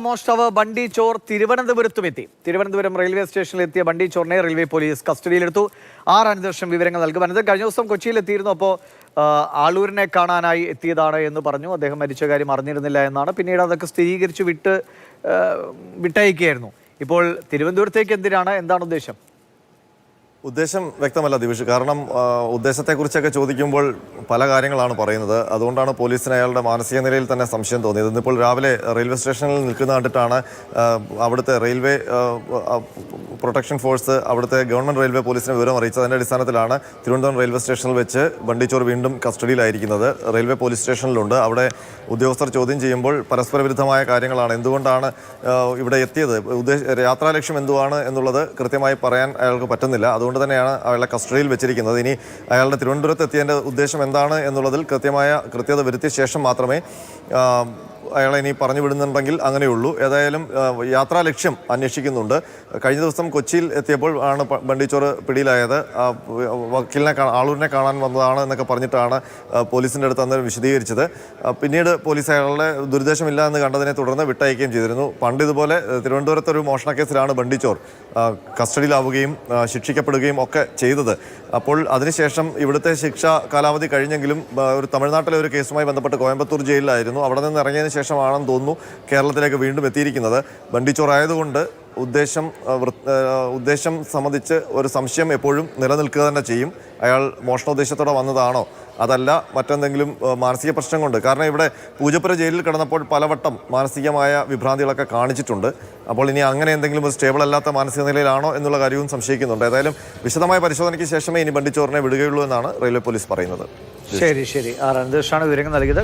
മോഷ്ടാവ് ബണ്ടി ചോർ തിരുവനന്തപുരത്തുമെത്തി. തിരുവനന്തപുരം റെയിൽവേ സ്റ്റേഷനിൽ എത്തിയ ബണ്ടി ചോറിനെ റെയിൽവേ പോലീസ് കസ്റ്റഡിയിലെടുത്തു. അനിതകൃഷ്ണൻ വിവരങ്ങൾ നൽകും. അനിത, കഴിഞ്ഞ ദിവസം കൊച്ചിയിലെത്തിയിരുന്നു. അപ്പോൾ ആളൂരിനെ കാണാനായി എത്തിയതാണ് എന്ന് പറഞ്ഞു. അദ്ദേഹം മരിച്ച കാര്യം അറിഞ്ഞിരുന്നില്ല എന്നാണ്. പിന്നീട് അതൊക്കെ സ്ഥിരീകരിച്ച് വിട്ടയക്കുകയായിരുന്നു. ഇപ്പോൾ തിരുവനന്തപുരത്തേക്ക് എന്തിനാണ്, എന്താണ് ഉദ്ദേശം? ഉദ്ദേശം വ്യക്തമല്ല ദിവിഷ്. കാരണം ഉദ്ദേശത്തെക്കുറിച്ചൊക്കെ ചോദിക്കുമ്പോൾ പല കാര്യങ്ങളാണ് പറയുന്നത്. അതുകൊണ്ടാണ് പോലീസിന് അയാളുടെ മാനസിക നിലയിൽ തന്നെ സംശയം തോന്നിയത്. ഇന്നിപ്പോൾ രാവിലെ റെയിൽവേ സ്റ്റേഷനിൽ നിൽക്കുന്ന കണ്ടിട്ടാണ് അവിടുത്തെ റെയിൽവേ പ്രൊട്ടക്ഷൻ ഫോഴ്സ് അവിടുത്തെ ഗവൺമെൻറ് റെയിൽവേ പോലീസിനെ വിവരം അറിയിച്ചത്. അതിൻ്റെ അടിസ്ഥാനത്തിലാണ് തിരുവനന്തപുരം റെയിൽവേ സ്റ്റേഷനിൽ വെച്ച് ബണ്ടിച്ചോർ വീണ്ടും കസ്റ്റഡിയിലായിരിക്കുന്നത്. Railway police സ്റ്റേഷനിലുണ്ട്. അവിടെ ഉദ്യോഗസ്ഥർ ചോദ്യം ചെയ്യുമ്പോൾ പരസ്പര വിരുദ്ധമായ കാര്യങ്ങളാണ്. എന്തുകൊണ്ടാണ് ഇവിടെ എത്തിയത്, യാത്രാലക്ഷ്യം എന്തുവാണ് എന്നുള്ളത് കൃത്യമായി പറയാൻ അയാൾക്ക് പറ്റുന്നില്ല. അതുകൊണ്ട് തന്നെയാണ് അയാളെ കസ്റ്റഡിയിൽ വെച്ചിരിക്കുന്നത്. ഇനി അയാളുടെ തിരുവനന്തപുരത്ത് എത്തിയതിൻ്റെ ഉദ്ദേശം എന്താണ് എന്നുള്ളതിൽ കൃത്യത വരുത്തിയ ശേഷം മാത്രമേ അയാളെ ഇനി പറഞ്ഞു വിടുന്നുണ്ടെങ്കിൽ അങ്ങനെയുള്ളൂ. ഏതായാലും യാത്രാ ലക്ഷ്യം അന്വേഷിക്കുന്നുണ്ട്. കഴിഞ്ഞ ദിവസം കൊച്ചിയിൽ എത്തിയപ്പോൾ ആണ് ബണ്ടിച്ചോർ പിടിയിലായത്. ആളൂരിനെ കാണാൻ വന്നതാണ് എന്നൊക്കെ പറഞ്ഞിട്ടാണ് പോലീസിൻ്റെ അടുത്ത് അന്നേരം വിശദീകരിച്ചത്. പിന്നീട് പോലീസ് അയാളുടെ ദുരുദ്ദേശമില്ല എന്ന് കണ്ടതിനെ തുടർന്ന് വിട്ടയക്കുകയും ചെയ്തിരുന്നു. പണ്ട് ഇതുപോലെ തിരുവനന്തപുരത്ത് ഒരു മോഷണ കേസിലാണ് ബണ്ടിച്ചോർ കസ്റ്റഡിയിലാവുകയും ശിക്ഷിക്കപ്പെടുകയും ഒക്കെ ചെയ്തത്. അപ്പോൾ അതിനുശേഷം ഇവിടുത്തെ ശിക്ഷ കാലാവധി കഴിഞ്ഞെങ്കിലും ഒരു തമിഴ്നാട്ടിലെ ഒരു കേസുമായി ബന്ധപ്പെട്ട് കോയമ്പത്തൂർ ജയിലിലായിരുന്നു. അവിടെ നിന്ന് ഇറങ്ങിയതിന് ശേഷമാണെന്ന് തോന്നുന്നു കേരളത്തിലേക്ക് വീണ്ടും എത്തിയിരിക്കുന്നത്. ബണ്ടിച്ചോർ ആയതുകൊണ്ട് ഉദ്ദേശം സംബന്ധിച്ച് ഒരു സംശയം എപ്പോഴും നിലനിൽക്കുക തന്നെ ചെയ്യും. അയാൾ മോഷണോദ്ദേശത്തോടെ വന്നതാണോ, അതല്ല മറ്റെന്തെങ്കിലും മാനസിക പ്രശ്നം കൊണ്ട്. കാരണം ഇവിടെ പൂജപ്പുര ജയിലിൽ കിടന്നപ്പോൾ പലവട്ടം മാനസികമായ വിഭ്രാന്തികളൊക്കെ കാണിച്ചിട്ടുണ്ട്. അപ്പോൾ ഇനി അങ്ങനെ എന്തെങ്കിലും ഒരു സ്റ്റേബിൾ അല്ലാത്ത മാനസിക നിലയിലാണോ എന്നുള്ള കാര്യവും സംശയിക്കുന്നുണ്ട്. ഏതായാലും വിശദമായ പരിശോധനയ്ക്ക് ശേഷമേ ഇനി ബണ്ടിച്ചോറിനെ വിടുകയുള്ളൂ എന്നാണ് റെയിൽവേ പോലീസ് പറയുന്നത്. ശരി, അനിതകൃഷ്ണനാണ് വിവരങ്ങൾ നൽകിയത്.